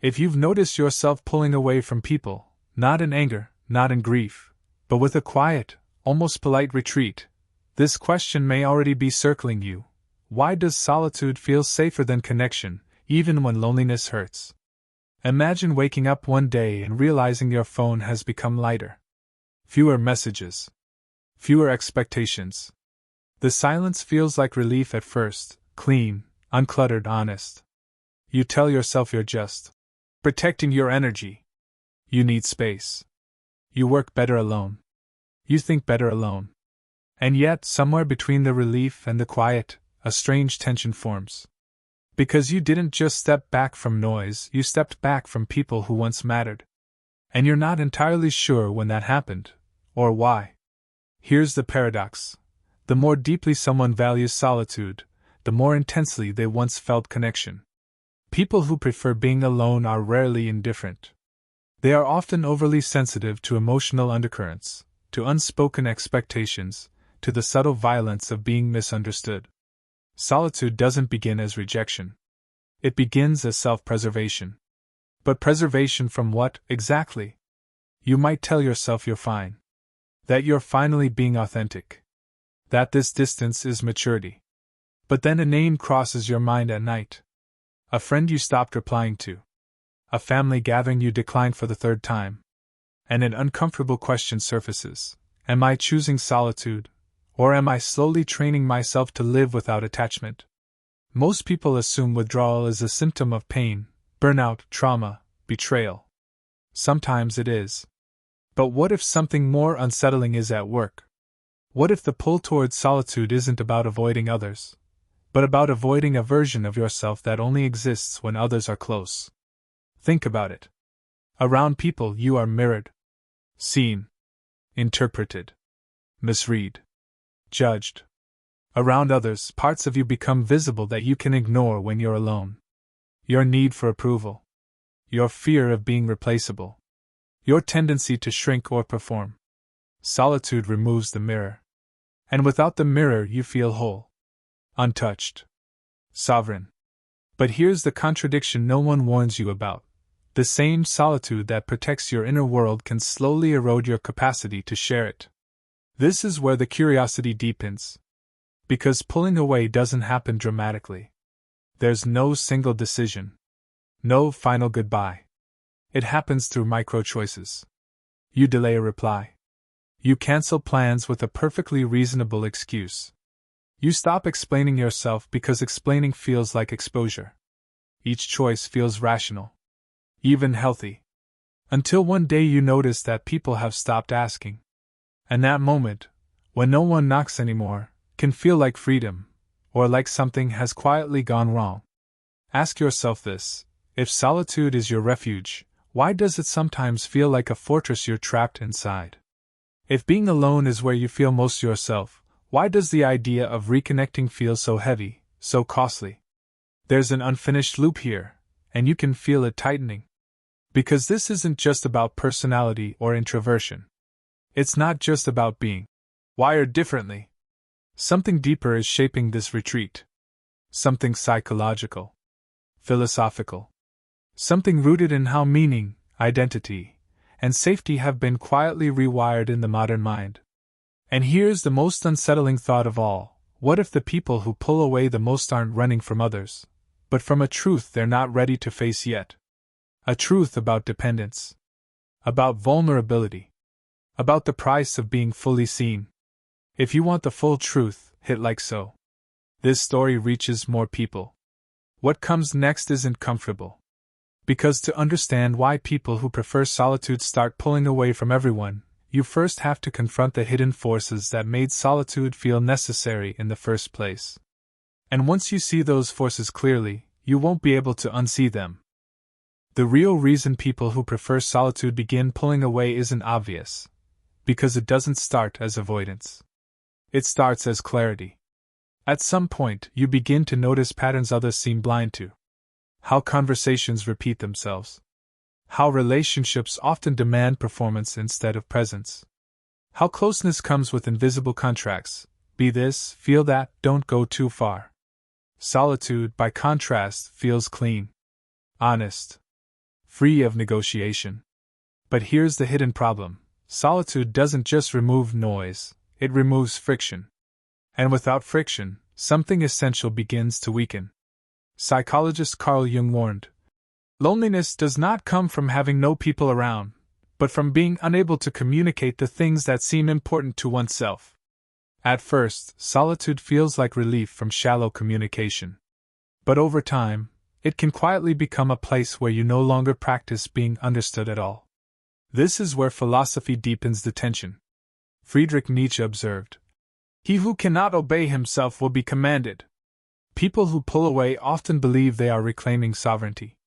If you've noticed yourself pulling away from people, not in anger, not in grief, but with a quiet, almost polite retreat, this question may already be circling you. Why does solitude feel safer than connection, even when loneliness hurts? Imagine waking up one day and realizing your phone has become lighter. Fewer messages. Fewer expectations. The silence feels like relief at first, clean, uncluttered, honest. You tell yourself you're just protecting your energy. You need space. You work better alone. You think better alone. And yet, somewhere between the relief and the quiet, a strange tension forms. Because you didn't just step back from noise, you stepped back from people who once mattered. And you're not entirely sure when that happened, or why. Here's the paradox. The more deeply someone values solitude, the more intensely they once felt connection. People who prefer being alone are rarely indifferent. They are often overly sensitive to emotional undercurrents, to unspoken expectations, to the subtle violence of being misunderstood. Solitude doesn't begin as rejection. It begins as self-preservation. But preservation from what, exactly? You might tell yourself you're fine. That you're finally being authentic. That this distance is maturity. But then a name crosses your mind at night. A friend you stopped replying to. A family gathering you declined for the third time. And an uncomfortable question surfaces. Am I choosing solitude? Or am I slowly training myself to live without attachment? Most people assume withdrawal is a symptom of pain, burnout, trauma, betrayal. Sometimes it is. But what if something more unsettling is at work? What if the pull towards solitude isn't about avoiding others, but about avoiding a version of yourself that only exists when others are close? Think about it. Around people you are mirrored, seen, interpreted, misread, judged. Around others, parts of you become visible that you can ignore when you're alone. Your need for approval. Your fear of being replaceable. Your tendency to shrink or perform. Solitude removes the mirror. And without the mirror you feel whole. Untouched. Sovereign. But here's the contradiction no one warns you about. The same solitude that protects your inner world can slowly erode your capacity to share it. This is where the curiosity deepens. Because pulling away doesn't happen dramatically. There's no single decision. No final goodbye. It happens through micro-choices. You delay a reply. You cancel plans with a perfectly reasonable excuse. You stop explaining yourself because explaining feels like exposure. Each choice feels rational. Even healthy. Until one day you notice that people have stopped asking. And that moment, when no one knocks anymore, can feel like freedom, or like something has quietly gone wrong. Ask yourself this: if solitude is your refuge, why does it sometimes feel like a fortress you're trapped inside? If being alone is where you feel most yourself, why does the idea of reconnecting feel so heavy, so costly? There's an unfinished loop here, and you can feel it tightening. Because this isn't just about personality or introversion. It's not just about being wired differently. Something deeper is shaping this retreat. Something psychological. Philosophical. Something rooted in how meaning, identity, and safety have been quietly rewired in the modern mind. And here's the most unsettling thought of all: what if the people who pull away the most aren't running from others, but from a truth they're not ready to face yet? A truth about dependence. About vulnerability. About the price of being fully seen. If you want the full truth, hit like so. This story reaches more people. What comes next isn't comfortable. Because to understand why people who prefer solitude start pulling away from everyone, you first have to confront the hidden forces that made solitude feel necessary in the first place. And once you see those forces clearly, you won't be able to unsee them. The real reason people who prefer solitude begin pulling away isn't obvious. Because it doesn't start as avoidance. It starts as clarity. At some point, you begin to notice patterns others seem blind to. How conversations repeat themselves. How relationships often demand performance instead of presence. How closeness comes with invisible contracts: be this, feel that, don't go too far. Solitude, by contrast, feels clean. Honest. free of negotiation. But here's the hidden problem. Solitude doesn't just remove noise, it removes friction. And without friction, something essential begins to weaken. Psychologist Carl Jung warned, loneliness does not come from having no people around, but from being unable to communicate the things that seem important to oneself. At first, solitude feels like relief from shallow communication. But over time, it can quietly become a place where you no longer practice being understood at all. This is where philosophy deepens the tension. Friedrich Nietzsche observed, "He who cannot obey himself will be commanded." People who pull away often believe they are reclaiming sovereignty.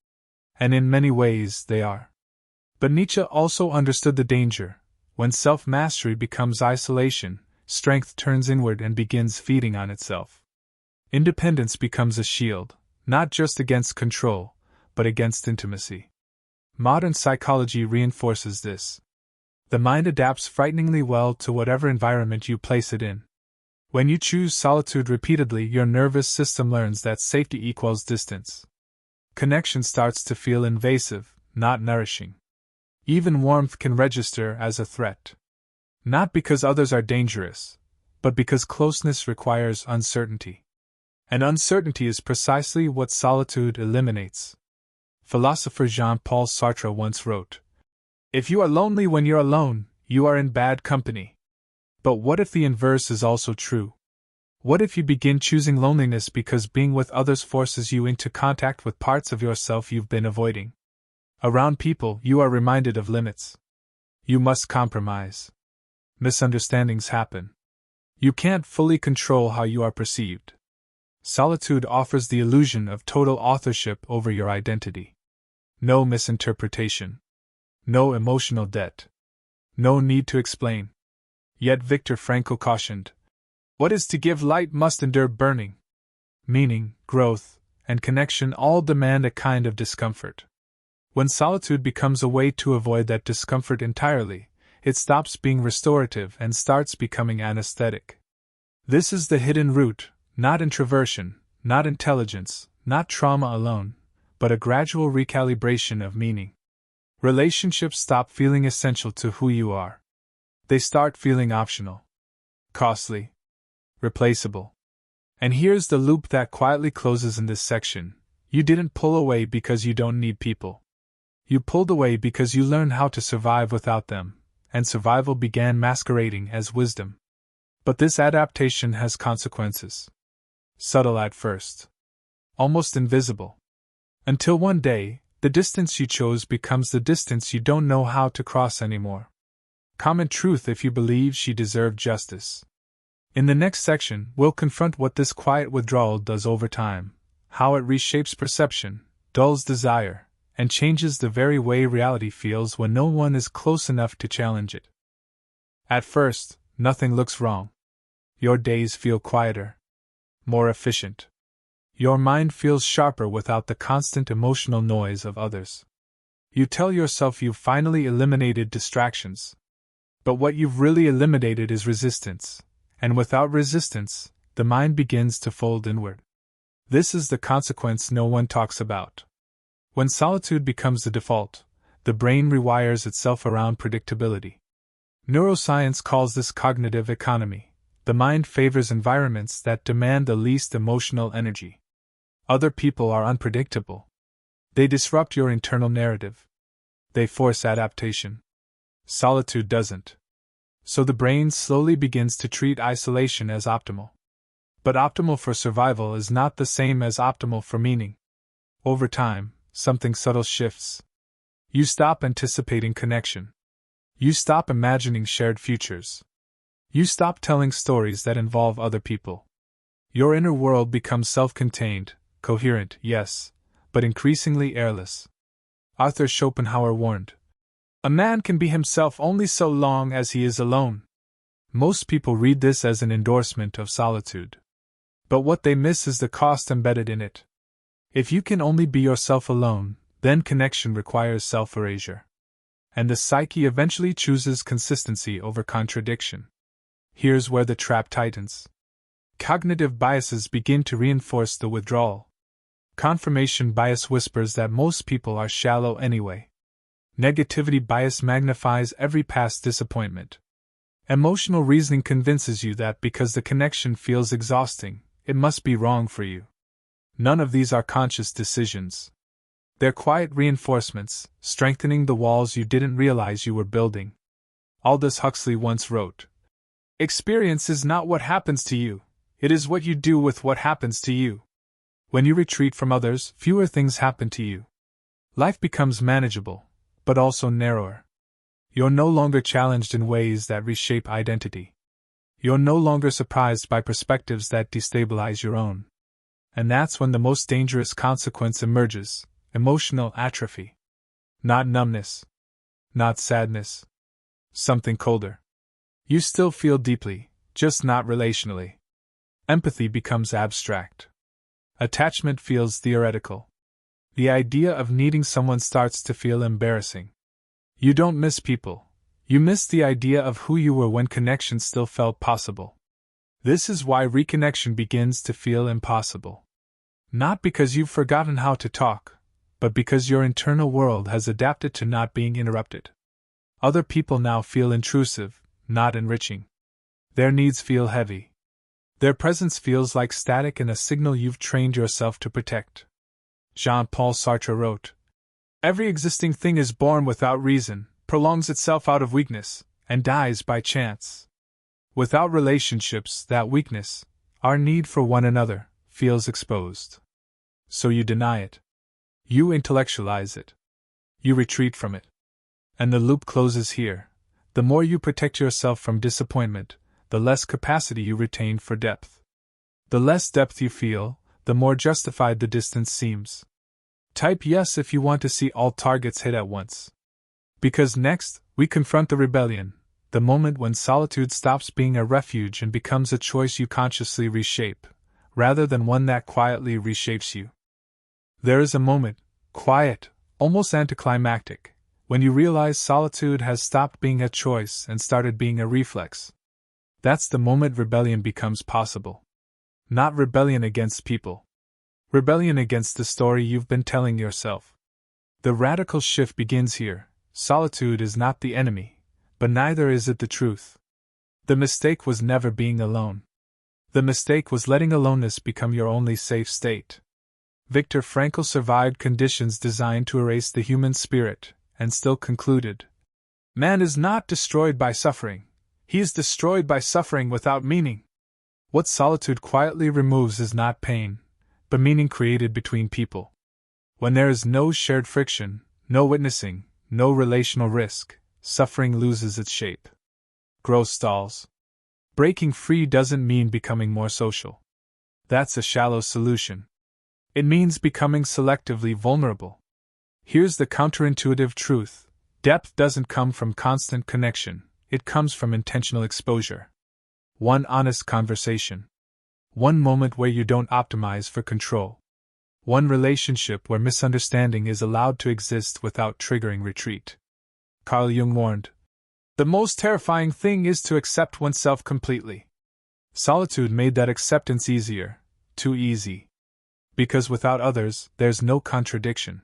And in many ways they are. But Nietzsche also understood the danger. When self-mastery becomes isolation, strength turns inward and begins feeding on itself. Independence becomes a shield, not just against control, but against intimacy. Modern psychology reinforces this. The mind adapts frighteningly well to whatever environment you place it in. When you choose solitude repeatedly, your nervous system learns that safety equals distance. Connection starts to feel invasive, not nourishing. Even warmth can register as a threat. Not because others are dangerous, but because closeness requires uncertainty. And uncertainty is precisely what solitude eliminates. Philosopher Jean-Paul Sartre once wrote, "If you are lonely when you're alone, you are in bad company." But what if the inverse is also true? What if you begin choosing loneliness because being with others forces you into contact with parts of yourself you've been avoiding? Around people, you are reminded of limits. You must compromise. Misunderstandings happen. You can't fully control how you are perceived. Solitude offers the illusion of total authorship over your identity. No misinterpretation. No emotional debt. No need to explain. Yet Viktor Frankl cautioned, "What is to give light must endure burning." Meaning, growth, and connection all demand a kind of discomfort. When solitude becomes a way to avoid that discomfort entirely, it stops being restorative and starts becoming anesthetic. This is the hidden root, not introversion, not intelligence, not trauma alone, but a gradual recalibration of meaning. Relationships stop feeling essential to who you are. They start feeling optional, costly, replaceable. And here's the loop that quietly closes in this section. You didn't pull away because you don't need people. You pulled away because you learned how to survive without them, and survival began masquerading as wisdom. But this adaptation has consequences. Subtle at first. Almost invisible. Until one day, the distance you chose becomes the distance you don't know how to cross anymore. Common truth if you believe she deserved justice. In the next section, we'll confront what this quiet withdrawal does over time, how it reshapes perception, dulls desire, and changes the very way reality feels when no one is close enough to challenge it. At first, nothing looks wrong. Your days feel quieter, more efficient. Your mind feels sharper without the constant emotional noise of others. You tell yourself you've finally eliminated distractions. But what you've really eliminated is resistance, and without resistance, the mind begins to fold inward. This is the consequence no one talks about. When solitude becomes the default, the brain rewires itself around predictability. Neuroscience calls this cognitive economy. The mind favors environments that demand the least emotional energy. Other people are unpredictable. They disrupt your internal narrative. They force adaptation. Solitude doesn't. So the brain slowly begins to treat isolation as optimal. But optimal for survival is not the same as optimal for meaning. Over time, something subtle shifts. You stop anticipating connection. You stop imagining shared futures. You stop telling stories that involve other people. Your inner world becomes self-contained, coherent, yes, but increasingly airless. Arthur Schopenhauer warned, "A man can be himself only so long as he is alone." Most people read this as an endorsement of solitude. But what they miss is the cost embedded in it. If you can only be yourself alone, then connection requires self-erasure. And the psyche eventually chooses consistency over contradiction. Here's where the trap tightens. Cognitive biases begin to reinforce the withdrawal. Confirmation bias whispers that most people are shallow anyway. Negativity bias magnifies every past disappointment. Emotional reasoning convinces you that because the connection feels exhausting, it must be wrong for you. None of these are conscious decisions. They're quiet reinforcements, strengthening the walls you didn't realize you were building. Aldous Huxley once wrote, "Experience is not what happens to you, it is what you do with what happens to you." When you retreat from others, fewer things happen to you. Life becomes manageable, but also narrower. You're no longer challenged in ways that reshape identity. You're no longer surprised by perspectives that destabilize your own. And that's when the most dangerous consequence emerges: emotional atrophy. Not numbness. Not sadness. Something colder. You still feel deeply, just not relationally. Empathy becomes abstract. Attachment feels theoretical. The idea of needing someone starts to feel embarrassing. You don't miss people. You miss the idea of who you were when connection still felt possible. This is why reconnection begins to feel impossible. Not because you've forgotten how to talk, but because your internal world has adapted to not being interrupted. Other people now feel intrusive, not enriching. Their needs feel heavy. Their presence feels like static and a signal you've trained yourself to protect. Jean-Paul Sartre wrote, "Every existing thing is born without reason, prolongs itself out of weakness, and dies by chance." Without relationships, that weakness, our need for one another, feels exposed. So you deny it. You intellectualize it. You retreat from it. And the loop closes here. The more you protect yourself from disappointment, the less capacity you retain for depth. The less depth you feel, the more justified the distance seems. Type yes if you want to see all targets hit at once. Because next, we confront the rebellion, the moment when solitude stops being a refuge and becomes a choice you consciously reshape, rather than one that quietly reshapes you. There is a moment, quiet, almost anticlimactic, when you realize solitude has stopped being a choice and started being a reflex. That's the moment rebellion becomes possible. Not rebellion against people. Rebellion against the story you've been telling yourself. The radical shift begins here. Solitude is not the enemy, but neither is it the truth. The mistake was never being alone. The mistake was letting aloneness become your only safe state. Viktor Frankl survived conditions designed to erase the human spirit, and still concluded, "Man is not destroyed by suffering. He is destroyed by suffering without meaning." What solitude quietly removes is not pain, but meaning created between people. When there is no shared friction, no witnessing, no relational risk, suffering loses its shape. Growth stalls. Breaking free doesn't mean becoming more social. That's a shallow solution. It means becoming selectively vulnerable. Here's the counterintuitive truth: depth doesn't come from constant connection, it comes from intentional exposure. One honest conversation. One moment where you don't optimize for control. One relationship where misunderstanding is allowed to exist without triggering retreat. Carl Jung warned, "The most terrifying thing is to accept oneself completely." Solitude made that acceptance easier, too easy. Because without others, there's no contradiction.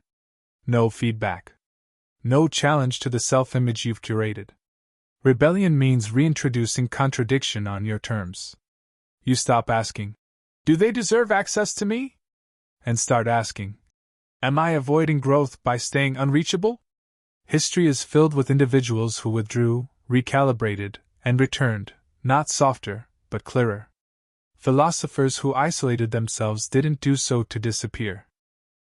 No feedback. No challenge to the self-image you've curated. Rebellion means reintroducing contradiction on your terms. You stop asking, "Do they deserve access to me?" and start asking, "Am I avoiding growth by staying unreachable?" History is filled with individuals who withdrew, recalibrated, and returned, not softer, but clearer. Philosophers who isolated themselves didn't do so to disappear.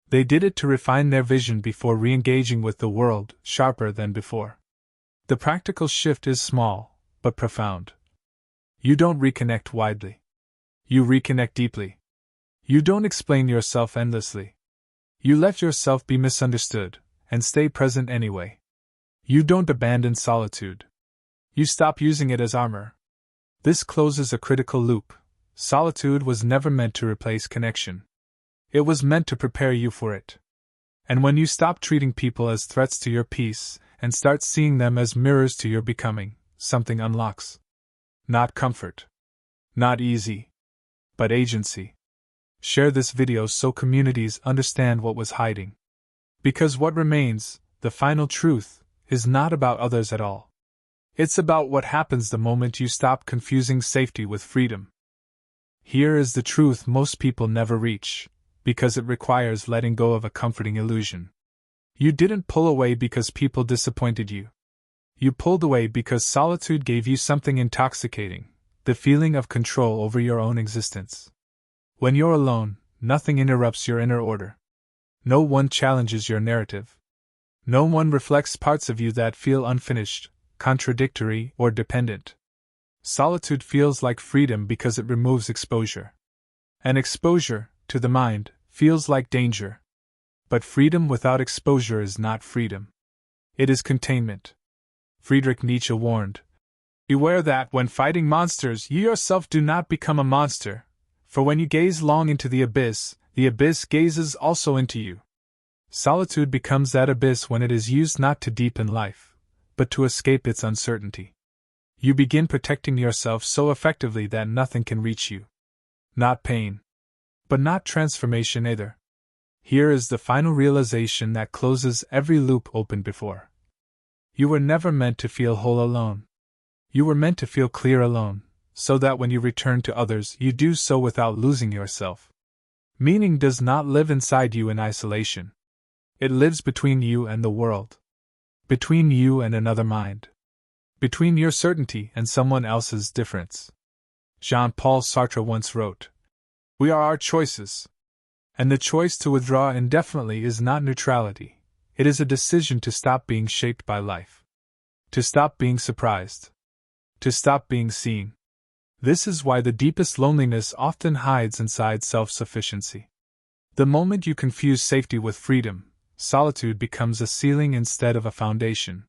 They did it to refine their vision before re-engaging with the world, sharper than before. The practical shift is small, but profound. You don't reconnect widely. You reconnect deeply. You don't explain yourself endlessly. You let yourself be misunderstood, and stay present anyway. You don't abandon solitude. You stop using it as armor. This closes a critical loop. Solitude was never meant to replace connection. It was meant to prepare you for it. And when you stop treating people as threats to your peace, and start seeing them as mirrors to your becoming, something unlocks. Not comfort. Not easy. But agency. Share this video so communities understand what was hiding. Because what remains, the final truth, is not about others at all. It's about what happens the moment you stop confusing safety with freedom. Here is the truth most people never reach, because it requires letting go of a comforting illusion. You didn't pull away because people disappointed you. You pulled away because solitude gave you something intoxicating, the feeling of control over your own existence. When you're alone, nothing interrupts your inner order. No one challenges your narrative. No one reflects parts of you that feel unfinished, contradictory, or dependent. Solitude feels like freedom because it removes exposure. And exposure, to the mind, feels like danger. But freedom without exposure is not freedom. It is containment. Friedrich Nietzsche warned, "Beware that, when fighting monsters, you yourself do not become a monster, for when you gaze long into the abyss gazes also into you." Solitude becomes that abyss when it is used not to deepen life, but to escape its uncertainty. You begin protecting yourself so effectively that nothing can reach you. Not pain. But not transformation either. Here is the final realization that closes every loop opened before. You were never meant to feel whole alone. You were meant to feel clear alone, so that when you return to others you do so without losing yourself. Meaning does not live inside you in isolation. It lives between you and the world. Between you and another mind. Between your certainty and someone else's difference. Jean-Paul Sartre once wrote, "We are our choices." And the choice to withdraw indefinitely is not neutrality. It is a decision to stop being shaped by life. To stop being surprised. To stop being seen. This is why the deepest loneliness often hides inside self-sufficiency. The moment you confuse safety with freedom, solitude becomes a ceiling instead of a foundation.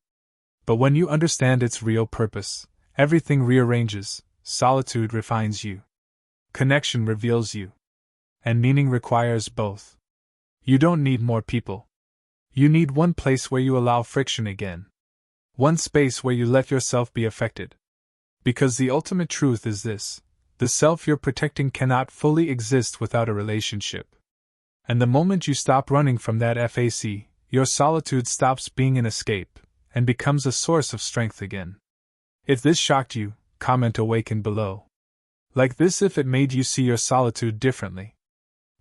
But when you understand its real purpose, everything rearranges. Solitude refines you. Connection reveals you. And meaning requires both. You don't need more people. You need one place where you allow friction again. One space where you let yourself be affected. Because the ultimate truth is this: the self you're protecting cannot fully exist without a relationship. And the moment you stop running from that FAC, your solitude stops being an escape and becomes a source of strength again. If this shocked you, comment "Awaken" below. Like this if it made you see your solitude differently.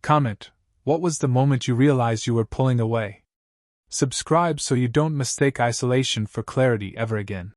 Comment, what was the moment you realized you were pulling away? Subscribe so you don't mistake isolation for clarity ever again.